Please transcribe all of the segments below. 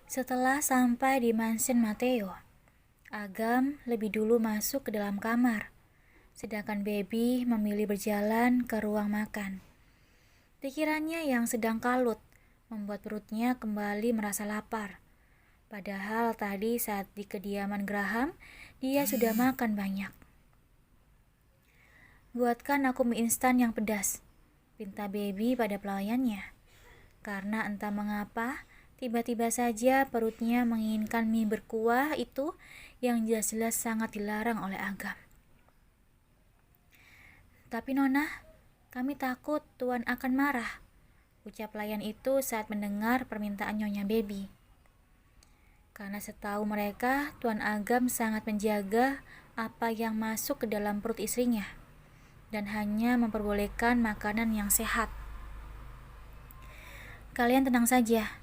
Setelah sampai di mansion Mateo, Agam lebih dulu masuk ke dalam kamar, sedangkan Baby memilih berjalan ke ruang makan. Pikirannya yang sedang kalut membuat perutnya kembali merasa lapar. Padahal tadi saat di kediaman Graham, dia sudah makan banyak. Buatkan aku mie instan yang pedas, pinta Baby pada pelayannya. Karena entah mengapa, tiba-tiba saja perutnya menginginkan mie berkuah itu yang jelas-jelas sangat dilarang oleh Agam. Tapi Nona, kami takut Tuan akan marah, ucap pelayan itu saat mendengar permintaan Nyonya Baby. Karena setahu mereka, Tuan Agam sangat menjaga apa yang masuk ke dalam perut istrinya dan hanya memperbolehkan makanan yang sehat. Kalian tenang saja,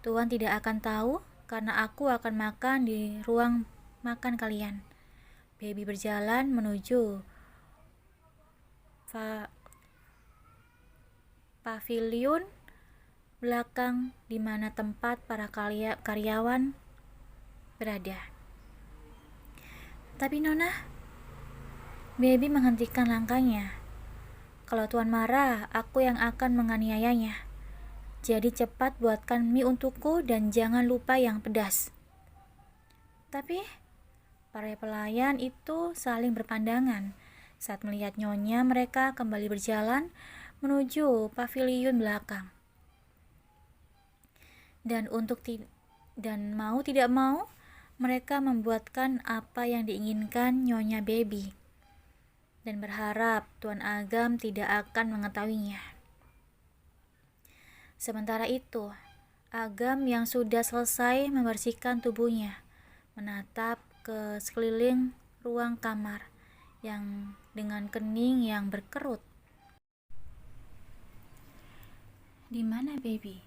Tuan tidak akan tahu karena aku akan makan di ruang makan kalian. Baby berjalan menuju paviliun belakang di mana tempat para karyawan berada. Tapi Nona, Baby menghentikan langkahnya. Kalau Tuan marah, aku yang akan menganiayanya. Jadi cepat buatkan mie untukku dan jangan lupa yang pedas. Tapi para pelayan itu saling berpandangan saat melihat Nyonya mereka kembali berjalan menuju paviliun belakang. Dan mau tidak mau, mereka membuatkan apa yang diinginkan Nyonya Baby dan berharap Tuan Agam tidak akan mengetahuinya. Sementara itu, Agam yang sudah selesai membersihkan tubuhnya menatap ke sekeliling ruang kamar yang dengan kening yang berkerut. Di mana Baby?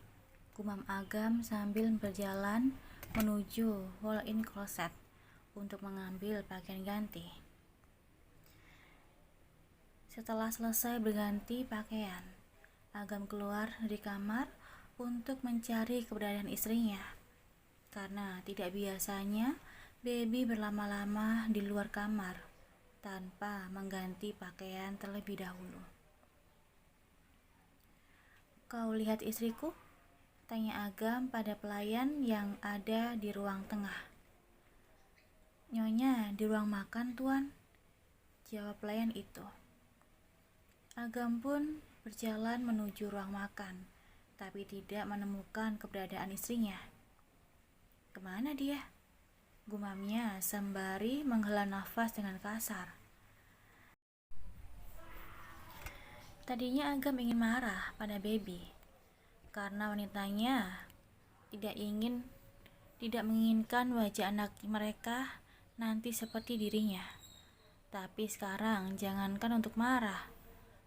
Gumam Agam sambil berjalan menuju walk-in closet untuk mengambil pakaian ganti. Setelah selesai berganti pakaian, Agam keluar dari kamar untuk mencari keberadaan istrinya. Karena tidak biasanya Baby berlama-lama di luar kamar tanpa mengganti pakaian terlebih dahulu. Kau lihat istriku? Tanya Agam pada pelayan yang ada di ruang tengah. Nyonya di ruang makan, Tuan, jawab pelayan itu. Agam pun berjalan menuju ruang makan, tapi tidak menemukan keberadaan istrinya. Kemana dia? Gumamnya sembari menghela nafas dengan kasar. Tadinya Agam ingin marah pada Baby, karena wanitanya tidak menginginkan wajah anak mereka nanti seperti dirinya. Tapi sekarang jangankan untuk marah,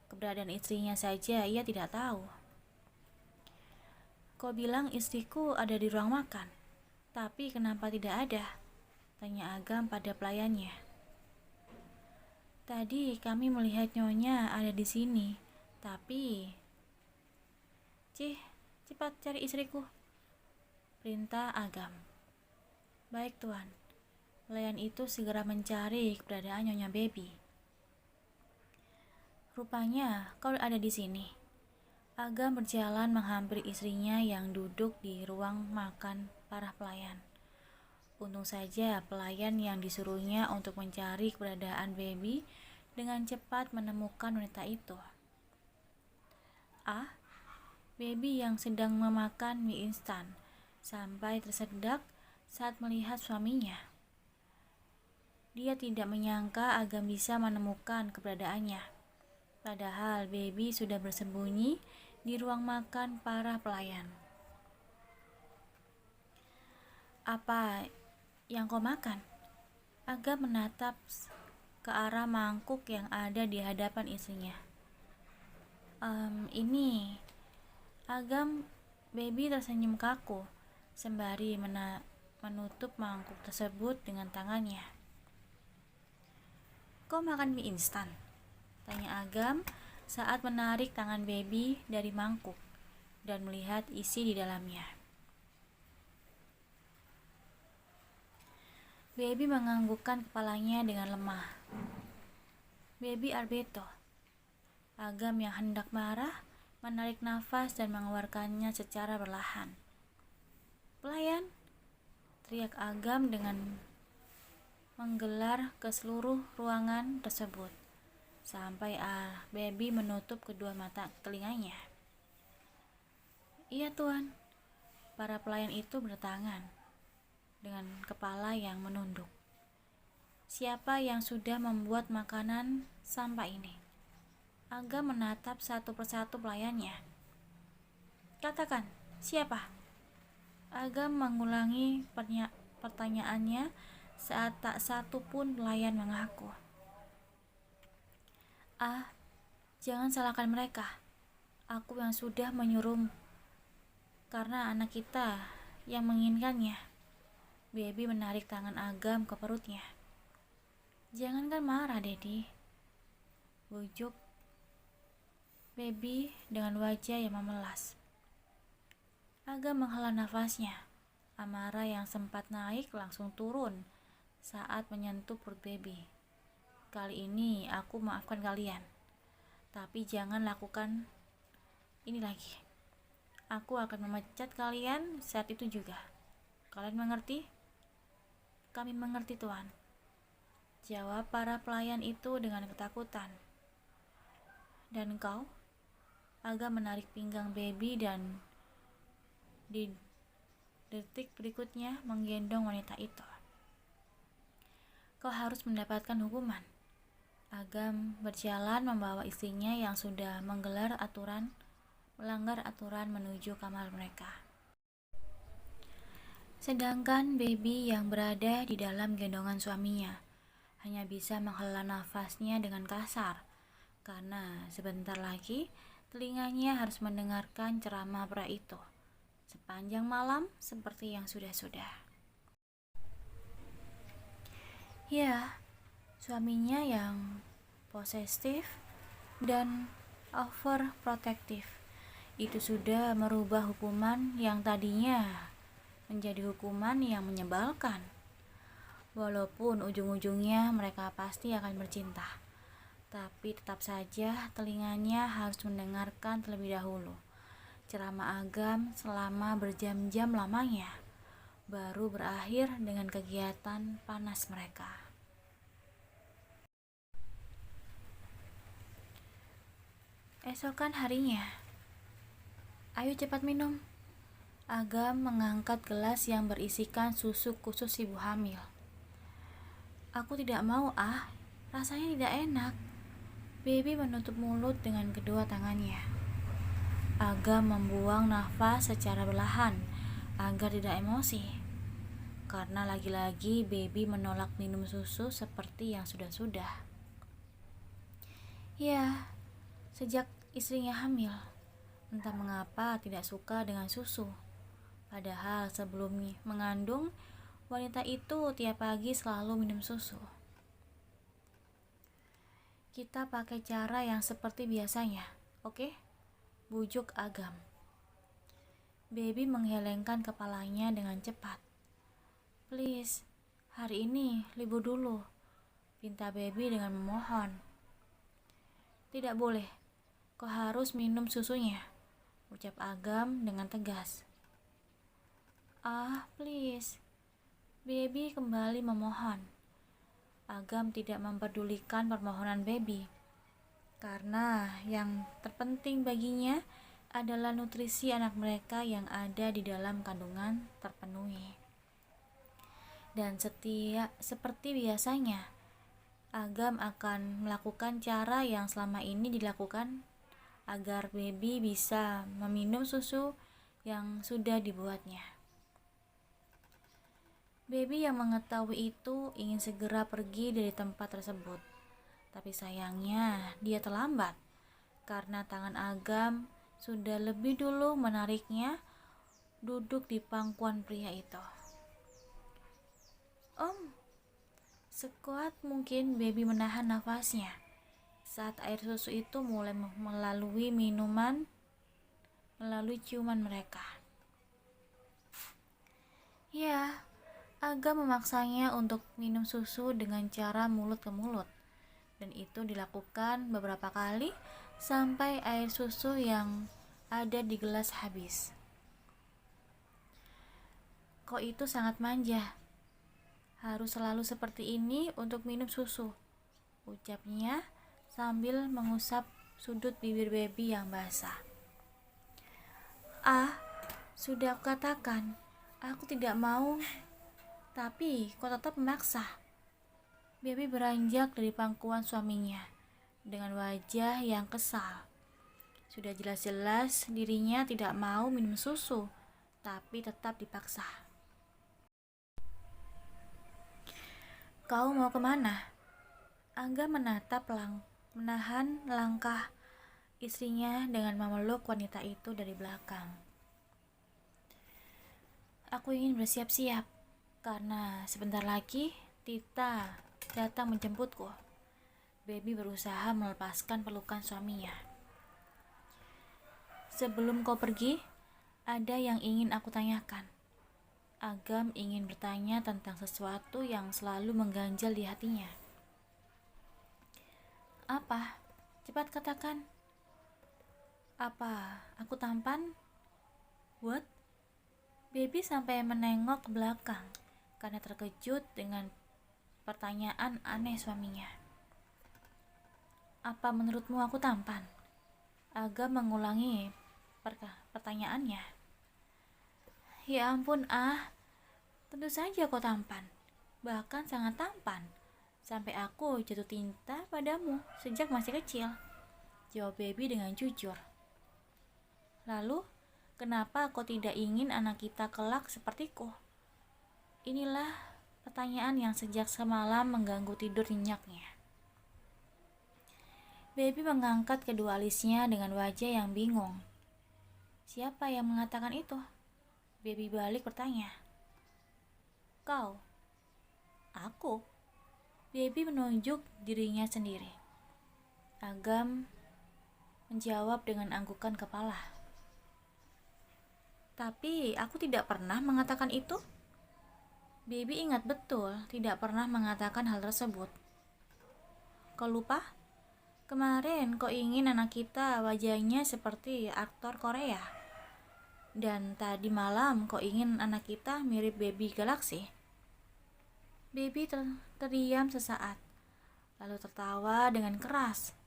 keberadaan istrinya saja ia tidak tahu. Kau bilang istriku ada di ruang makan, tapi kenapa tidak ada? Tanya Agam pada pelayannya. Tadi kami melihat Nyonya ada di sini, tapi... cepat cari istriku, perintah Agam. Baik Tuan. Pelayan itu segera mencari keberadaan Nyonya Baby. Rupanya kau ada di sini. Agam berjalan menghampiri istrinya yang duduk di ruang makan para pelayan. Untung saja pelayan yang disuruhnya untuk mencari keberadaan Baby dengan cepat menemukan wanita itu. Baby yang sedang memakan mie instan sampai tersedak saat melihat suaminya. Dia tidak menyangka Agam bisa menemukan keberadaannya. Padahal Baby sudah bersembunyi di ruang makan para pelayan. Apa yang kau makan? Agam menatap ke arah mangkuk yang ada di hadapan istrinya. Ini. Agam. Baby tersenyum kaku sembari menutup mangkuk tersebut dengan tangannya. Kau makan mie instan? Tanya Agam saat menarik tangan Baby dari mangkuk dan melihat isi di dalamnya. Baby menganggukkan kepalanya dengan lemah. Baby Arbeto. Agam yang hendak marah menarik nafas dan mengeluarkannya secara perlahan. Pelayan, teriak Agam dengan menggelar ke seluruh ruangan tersebut sampai Baby menutup kedua mata telinganya. Iya tuan, para pelayan itu bertangan dengan kepala yang menunduk. Siapa yang sudah membuat makanan sampah ini? Agam menatap satu persatu pelayannya. Katakan, siapa? Agam mengulangi pertanyaannya saat tak satu pun pelayan mengaku. Jangan salahkan mereka. Aku yang sudah menyuruh karena anak kita yang menginginkannya. Baby menarik tangan Agam ke perutnya. Jangankan marah, Dedi. Bujuk Baby dengan wajah yang memelas. Agam menghela nafasnya. Amarah yang sempat naik langsung turun saat menyentuh perut Baby. Kali ini aku maafkan kalian. Tapi jangan lakukan ini lagi. Aku akan memecat kalian saat itu juga. Kalian mengerti? Kami mengerti, Tuan. Jawab para pelayan itu dengan ketakutan. Dan kau? Agam menarik pinggang Baby dan di detik berikutnya menggendong wanita itu. Kau harus mendapatkan hukuman. Agam berjalan membawa istrinya yang sudah melanggar aturan menuju kamar mereka. Sedangkan Baby yang berada di dalam gendongan suaminya hanya bisa menghela nafasnya dengan kasar karena sebentar lagi telinganya harus mendengarkan ceramah pria itu sepanjang malam seperti yang sudah-sudah. Ya, suaminya yang posesif dan overprotective itu sudah merubah hukuman yang tadinya menjadi hukuman yang menyebalkan. Walaupun ujung-ujungnya mereka pasti akan bercinta, tapi tetap saja telinganya harus mendengarkan terlebih dahulu ceramah Agam selama berjam-jam lamanya, baru berakhir dengan kegiatan panas mereka. Esokan harinya, ayo cepat minum. Agam mengangkat gelas yang berisikan susu khusus ibu hamil. Aku tidak mau, rasanya tidak enak. Baby menutup mulut dengan kedua tangannya. Agam membuang nafas secara perlahan agar tidak emosi. Karena lagi-lagi Baby menolak minum susu seperti yang sudah-sudah. Ya, sejak istrinya hamil, entah mengapa tidak suka dengan susu. Padahal sebelum mengandung, wanita itu tiap pagi selalu minum susu. Kita pakai cara yang seperti biasanya, oke? Bujuk Agam. Baby menggelengkan kepalanya dengan cepat. Please, hari ini libur dulu, pinta Baby dengan memohon. Tidak boleh, kau harus minum susunya, ucap Agam dengan tegas. Please. Baby kembali memohon. Agam tidak memperdulikan permohonan Baby, karena yang terpenting baginya adalah nutrisi anak mereka yang ada di dalam kandungan terpenuhi. Dan seperti biasanya, Agam akan melakukan cara yang selama ini dilakukan agar Baby bisa meminum susu yang sudah dibuatnya. Baby yang mengetahui itu ingin segera pergi dari tempat tersebut. Tapi sayangnya dia terlambat karena tangan Agam sudah lebih dulu menariknya duduk di pangkuan pria itu. Sekuat mungkin Baby menahan nafasnya saat air susu itu mulai melalui ciuman mereka. Ya, Aga memaksanya untuk minum susu dengan cara mulut ke mulut, dan itu dilakukan beberapa kali sampai air susu yang ada di gelas habis. Kok itu sangat manja, harus selalu seperti ini untuk minum susu, ucapnya sambil mengusap sudut bibir baby yang basah. Ah, sudah aku katakan, aku tidak mau, tapi kau tetap memaksa. Baby beranjak dari pangkuan suaminya dengan wajah yang kesal. Sudah jelas-jelas dirinya tidak mau minum susu, tapi tetap dipaksa. Kau mau kemana? Angga menahan langkah istrinya dengan memeluk wanita itu dari belakang. Aku ingin bersiap-siap, karena sebentar lagi Tita datang menjemputku. Baby berusaha melepaskan pelukan suaminya. Sebelum kau pergi, ada yang ingin aku tanyakan. Agam ingin bertanya tentang sesuatu yang selalu mengganjal di hatinya. Apa? Cepat katakan. Apa aku tampan? What? Baby sampai menengok ke belakang karena terkejut dengan pertanyaan aneh suaminya. Apa menurutmu aku tampan? Agam mengulangi pertanyaannya. Ya ampun, tentu saja kau tampan, bahkan sangat tampan, sampai aku jatuh cinta padamu sejak masih kecil, jawab Baby dengan jujur. Lalu, kenapa kau tidak ingin anak kita kelak sepertiku? Inilah pertanyaan yang sejak semalam mengganggu tidur nyenyaknya. Baby mengangkat kedua alisnya dengan wajah yang bingung. Siapa yang mengatakan itu? Baby balik bertanya. Kau? Aku? Baby menunjuk dirinya sendiri. Agam menjawab dengan anggukan kepala. Tapi aku tidak pernah mengatakan itu. Baby ingat betul tidak pernah mengatakan hal tersebut. Kau lupa? Kemarin kau ingin anak kita wajahnya seperti aktor Korea. Dan tadi malam kau ingin anak kita mirip Baby Galaxy. Baby terdiam sesaat, lalu tertawa dengan keras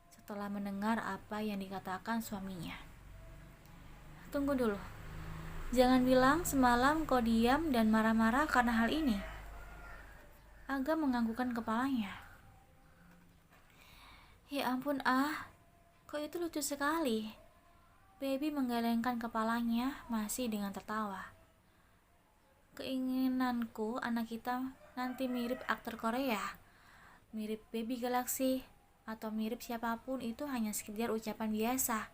setelah mendengar apa yang dikatakan suaminya. Tunggu dulu, jangan bilang semalam kau diam dan marah-marah karena hal ini. Agak menganggukkan kepalanya. Ya ampun, kok itu lucu sekali. Baby menggelengkan kepalanya masih dengan tertawa. Keinginanku anak kita nanti mirip aktor Korea, mirip Baby Galaxy, atau mirip siapapun itu hanya sekedar ucapan biasa.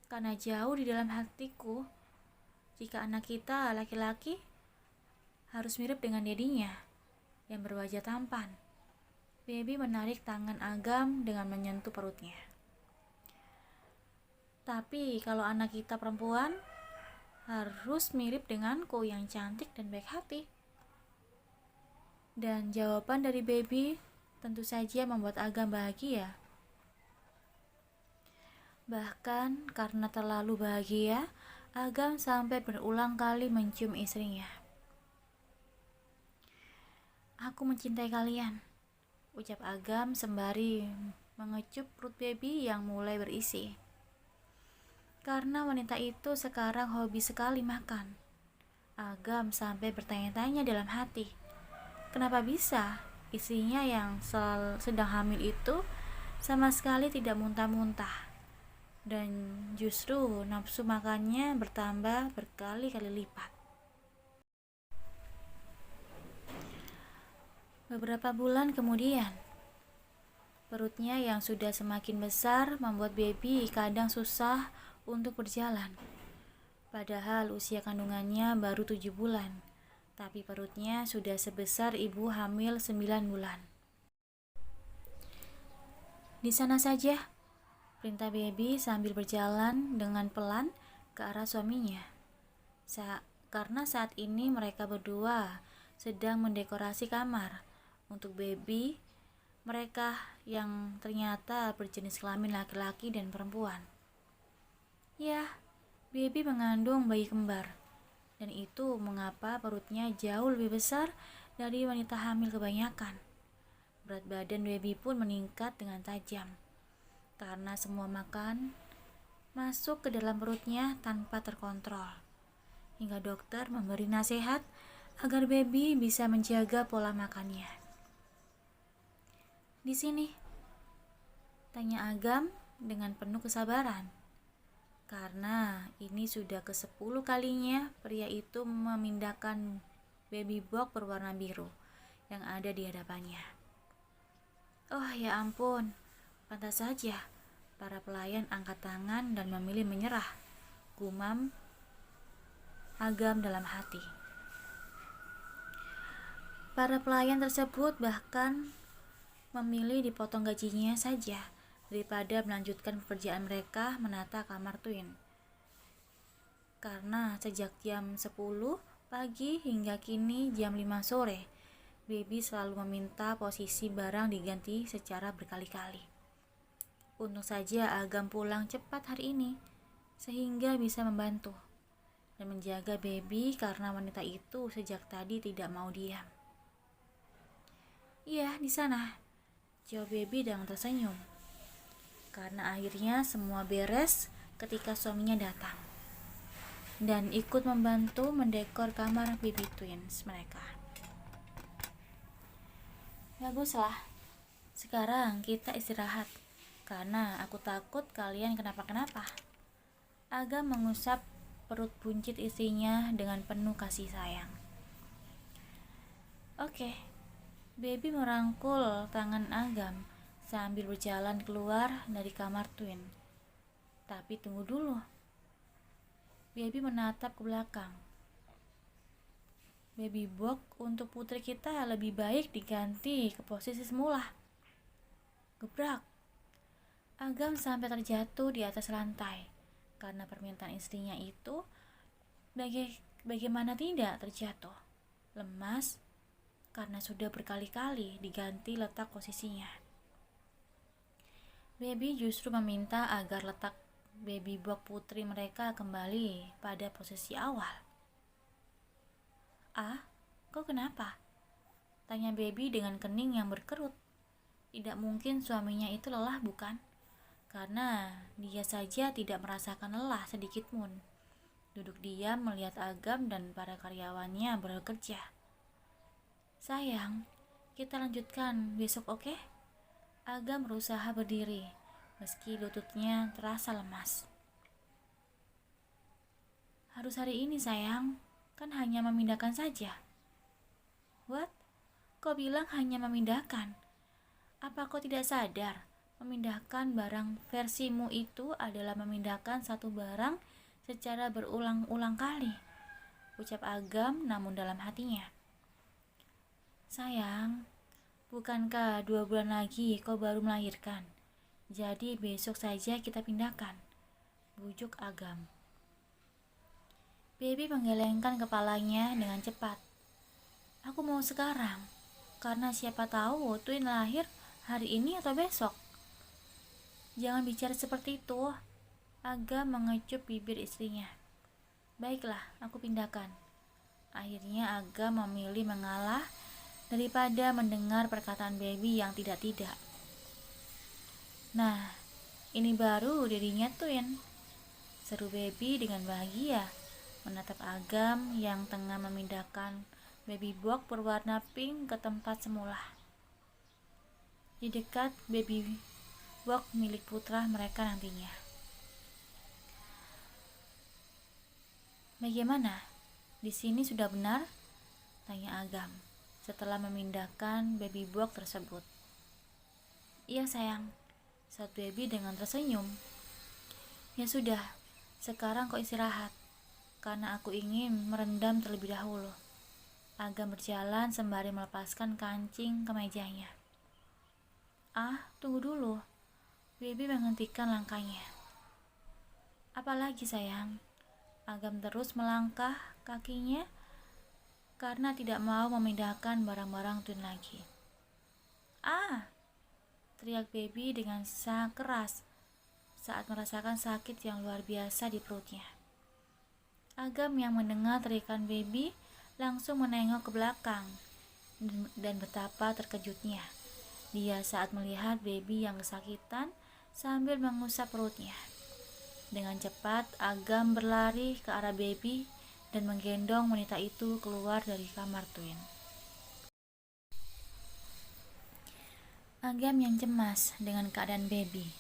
Karena jauh di dalam hatiku, jika anak kita laki-laki harus mirip dengan dedinya yang berwajah tampan. Baby menarik tangan Agam dengan menyentuh perutnya. Tapi kalau anak kita perempuan, harus mirip denganku yang cantik dan baik hati. Dan jawaban dari Baby tentu saja membuat Agam bahagia. Bahkan karena terlalu bahagia, Agam sampai berulang kali mencium istrinya. Aku mencintai kalian, ucap Agam sembari mengecup perut Baby yang mulai berisi. Karena wanita itu sekarang hobi sekali makan. Agam sampai bertanya-tanya dalam hati, kenapa bisa istrinya yang sedang hamil itu sama sekali tidak muntah-muntah, dan justru nafsu makannya bertambah berkali-kali lipat. Beberapa bulan kemudian, perutnya yang sudah semakin besar membuat Baby kadang susah untuk berjalan. Padahal usia kandungannya baru 7 bulan, tapi perutnya sudah sebesar ibu hamil 9 bulan. Di sana saja, perintah Baby sambil berjalan dengan pelan ke arah suaminya. Karena saat ini mereka berdua sedang mendekorasi kamar untuk baby mereka yang ternyata berjenis kelamin laki-laki dan perempuan. Ya, baby mengandung bayi kembar, dan itu mengapa perutnya jauh lebih besar dari wanita hamil kebanyakan. Berat badan baby pun meningkat dengan tajam, karena semua makan masuk ke dalam perutnya tanpa terkontrol. Hingga dokter memberi nasihat agar baby bisa menjaga pola makannya. Di sini, tanya Agam dengan penuh kesabaran. Karena ini sudah ke-10 kalinya pria itu memindahkan baby box berwarna biru yang ada di hadapannya. Oh ya ampun, pantas saja para pelayan angkat tangan dan memilih menyerah, gumam Agam dalam hati. Para pelayan tersebut bahkan memilih dipotong gajinya saja daripada melanjutkan pekerjaan mereka menata kamar twin. Karena sejak jam 10 pagi hingga kini jam 5 sore, baby selalu meminta posisi barang diganti secara berkali-kali. Untung saja Agam pulang cepat hari ini, sehingga bisa membantu dan menjaga baby karena wanita itu sejak tadi tidak mau diam. Iya, di sana, jawab baby dengan tersenyum. Karena akhirnya semua beres ketika suaminya datang dan ikut membantu mendekor kamar baby twins mereka. Baguslah, sekarang kita istirahat karena aku takut kalian kenapa-kenapa. Agam mengusap perut buncit istrinya dengan penuh kasih sayang. Oke, baby merangkul tangan Agam sambil berjalan keluar dari kamar twin. Tapi tunggu dulu. Baby menatap ke belakang. Baby box untuk putri kita lebih baik diganti ke posisi semula. Gebrak. Agam sampai terjatuh di atas lantai karena permintaan istrinya itu. Bagaimana tidak terjatuh, lemas karena sudah berkali-kali diganti letak posisinya. Baby justru meminta agar letak baby box putri mereka kembali pada posisi awal. Ah, kau kenapa? Tanya baby dengan kening yang berkerut. Tidak mungkin suaminya itu lelah, bukan? Karena dia saja tidak merasakan lelah sedikitpun. Duduk diam melihat Agam dan para karyawannya bekerja. Sayang, kita lanjutkan besok, oke? Agam berusaha berdiri, meski lututnya terasa lemas. Harus hari ini, sayang. Kan hanya memindahkan saja. What? Kau bilang hanya memindahkan? Apa kau tidak sadar? Memindahkan barang versimu itu adalah memindahkan satu barang secara berulang-ulang kali. Ucap Agam namun dalam hatinya. Sayang, bukankah 2 bulan lagi kau baru melahirkan? Jadi besok saja kita pindahkan, bujuk Agam. Baby menggelengkan kepalanya dengan cepat. Aku mau sekarang, karena siapa tahu twin lahir hari ini atau besok. Jangan bicara seperti itu. Agam mengecup bibir istrinya. Baiklah, aku pindahkan. Akhirnya Agam memilih mengalah daripada mendengar perkataan baby yang tidak-tidak. Nah, ini baru dirinya twin, seru baby dengan bahagia menatap Agam yang tengah memindahkan baby box berwarna pink ke tempat semula. Di dekat baby box milik putra mereka nantinya. Bagaimana? Di sini sudah benar? Tanya Agam setelah memindahkan baby box tersebut. Iya sayang, saat baby dengan tersenyum. Ya sudah, sekarang kau istirahat, karena aku ingin merendam terlebih dahulu. Agam berjalan sembari melepaskan kancing kemejanya. Ah, tunggu dulu. Baby menghentikan langkahnya. Apalagi sayang? Agam terus melangkah kakinya karena tidak mau memindahkan barang-barang Twin lagi. "Ah!" teriak Baby dengan sangat keras saat merasakan sakit yang luar biasa di perutnya. Agam yang mendengar teriakan Baby langsung menengok ke belakang dan betapa terkejutnya dia saat melihat Baby yang kesakitan sambil mengusap perutnya. Dengan cepat, Agam berlari ke arah Baby dan menggendong wanita itu keluar dari kamar Twin. Agam yang cemas dengan keadaan Baby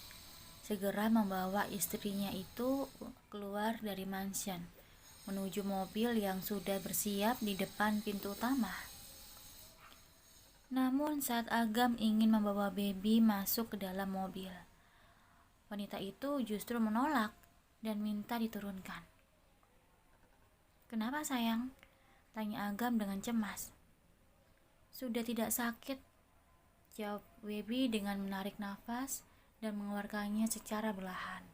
segera membawa istrinya itu keluar dari mansion menuju mobil yang sudah bersiap di depan pintu utama. Namun saat Agam ingin membawa Baby masuk ke dalam mobil, wanita itu justru menolak dan minta diturunkan. "Kenapa sayang?" tanya Agam dengan cemas. "Sudah tidak sakit," jawab Baby dengan menarik nafas dan mengeluarkannya secara perlahan.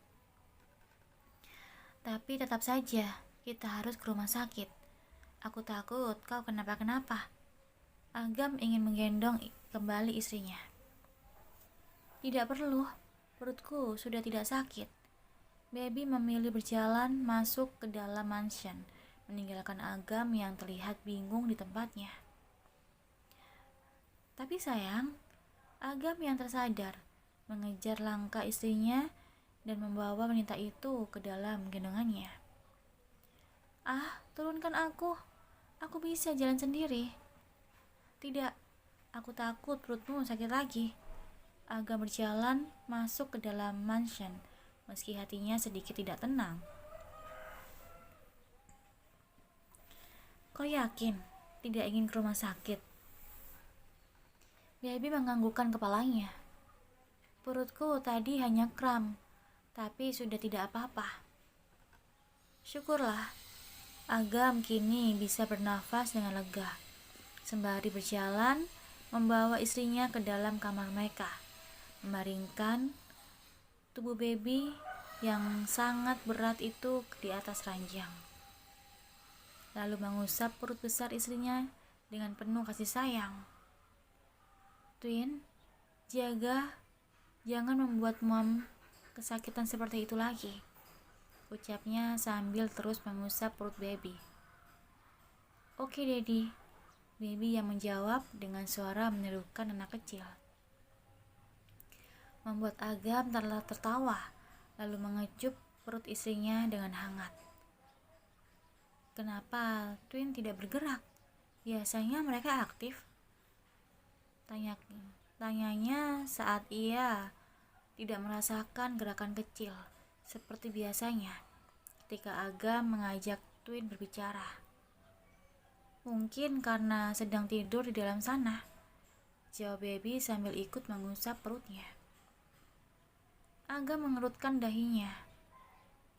"Tapi tetap saja, kita harus ke rumah sakit. Aku takut kau kenapa-kenapa." Agam ingin menggendong kembali istrinya. "Tidak perlu, perutku sudah tidak sakit." Baby memilih berjalan masuk ke dalam mansion, meninggalkan Agam yang terlihat bingung di tempatnya. "Tapi sayang," Agam yang tersadar mengejar langkah istrinya dan membawa wanita itu ke dalam gendongannya. "Ah, turunkan aku. Aku bisa jalan sendiri." "Tidak, aku takut perutmu sakit lagi." Agam berjalan masuk ke dalam mansion, meski hatinya sedikit tidak tenang. "Kau yakin tidak ingin ke rumah sakit?" Baby menganggukkan kepalanya. "Perutku tadi hanya kram, tapi sudah tidak apa-apa." "Syukurlah." Agam kini bisa bernafas dengan lega, sembari berjalan membawa istrinya ke dalam kamar mereka, membaringkan tubuh Baby yang sangat berat itu di atas ranjang, lalu mengusap perut besar istrinya dengan penuh kasih sayang. "Twin, jangan membuat Mom kesakitan seperti itu lagi," ucapnya sambil terus mengusap perut Baby. "Oke, Daddy," Baby yang menjawab dengan suara menirukan anak kecil. Membuat Agam tertawa, lalu mengecup perut istrinya dengan hangat. "Kenapa Twin tidak bergerak? Biasanya mereka aktif," tanyanya saat ia tidak merasakan gerakan kecil seperti biasanya ketika Agam mengajak Twin berbicara. "Mungkin karena sedang tidur di dalam sana," jawab Baby sambil ikut mengusap perutnya. Agam mengerutkan dahinya,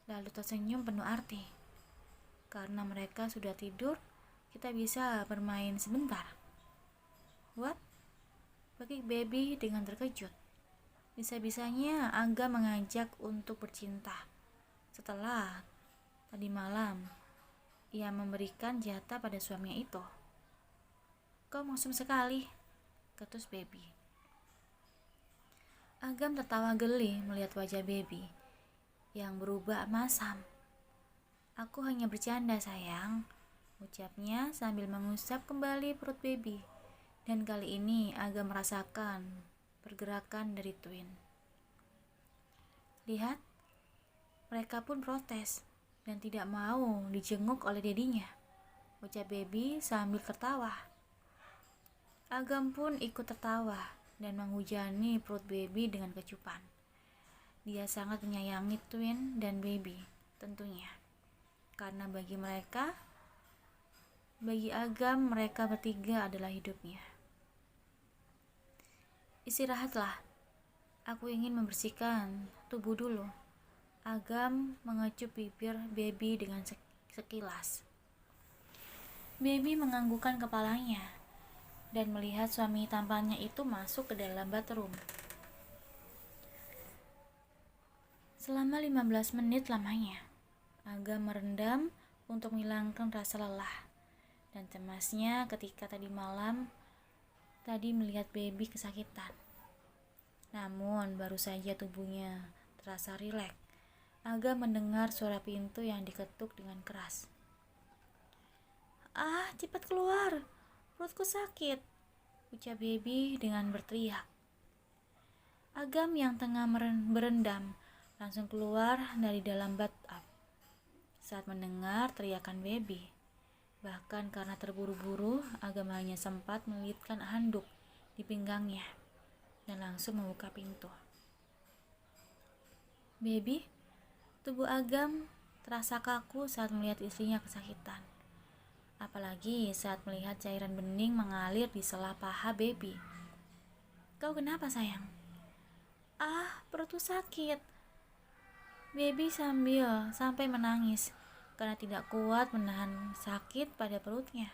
lalu tersenyum penuh arti. "Karena mereka sudah tidur, kita bisa bermain sebentar." "What?" bagi Baby dengan terkejut. Bisa-bisanya Agam mengajak untuk bercinta setelah tadi malam ia memberikan jatah pada suaminya itu. "Kau maksum sekali," ketus Baby. Agam tertawa geli melihat wajah Baby yang berubah masam. "Aku hanya bercanda sayang," ucapnya sambil mengusap kembali perut Baby. Dan kali ini Agam merasakan pergerakan dari Twin. "Lihat, mereka pun protes dan tidak mau dijenguk oleh dedinya," ucap Baby sambil tertawa. Agam pun ikut tertawa dan menghujani perut Baby dengan kecupan. Dia sangat menyayangi Twin dan Baby tentunya, karena bagi Agam mereka bertiga adalah hidupnya. "Istirahatlah, aku ingin membersihkan tubuh dulu." Agam mengecup bibir Baby dengan sekilas. Baby menganggukkan kepalanya dan melihat suami tampannya itu masuk ke dalam bathroom. Selama 15 menit lamanya, Agam merendam untuk menghilangkan rasa lelah. dan cemasnya ketika tadi malam melihat baby kesakitan. Namun baru saja tubuhnya terasa rileks, Agam mendengar suara pintu yang diketuk dengan keras. "Ah, cepat keluar, perutku sakit," ucap baby dengan berteriak. Agam yang tengah berendam langsung keluar dari dalam bathtub saat mendengar teriakan baby. Bahkan karena terburu-buru, Agam hanya sempat melilitkan handuk di pinggangnya dan langsung membuka pintu. "Baby," tubuh Agam terasa kaku saat melihat istrinya kesakitan. Apalagi saat melihat cairan bening mengalir di sela paha baby. "Kau kenapa, sayang?" "Ah, perutku sakit," baby sampai menangis karena tidak kuat menahan sakit pada perutnya.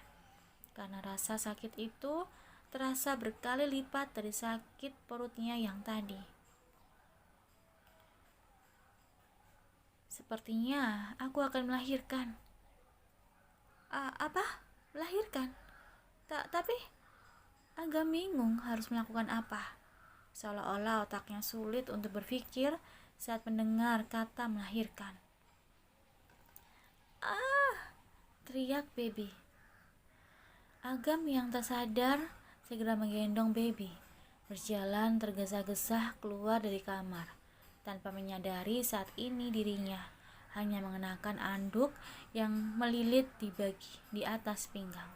Karena rasa sakit itu terasa berkali lipat dari sakit perutnya yang tadi. "Sepertinya aku akan melahirkan." Apa? Melahirkan? Tapi agak bingung harus melakukan apa. Seolah-olah otaknya sulit untuk berpikir saat mendengar kata melahirkan. "Ah!" teriak baby. Agam yang tak sadar segera menggendong baby, berjalan tergesa-gesa keluar dari kamar, tanpa menyadari saat ini dirinya hanya mengenakan anduk yang melilit di atas pinggang.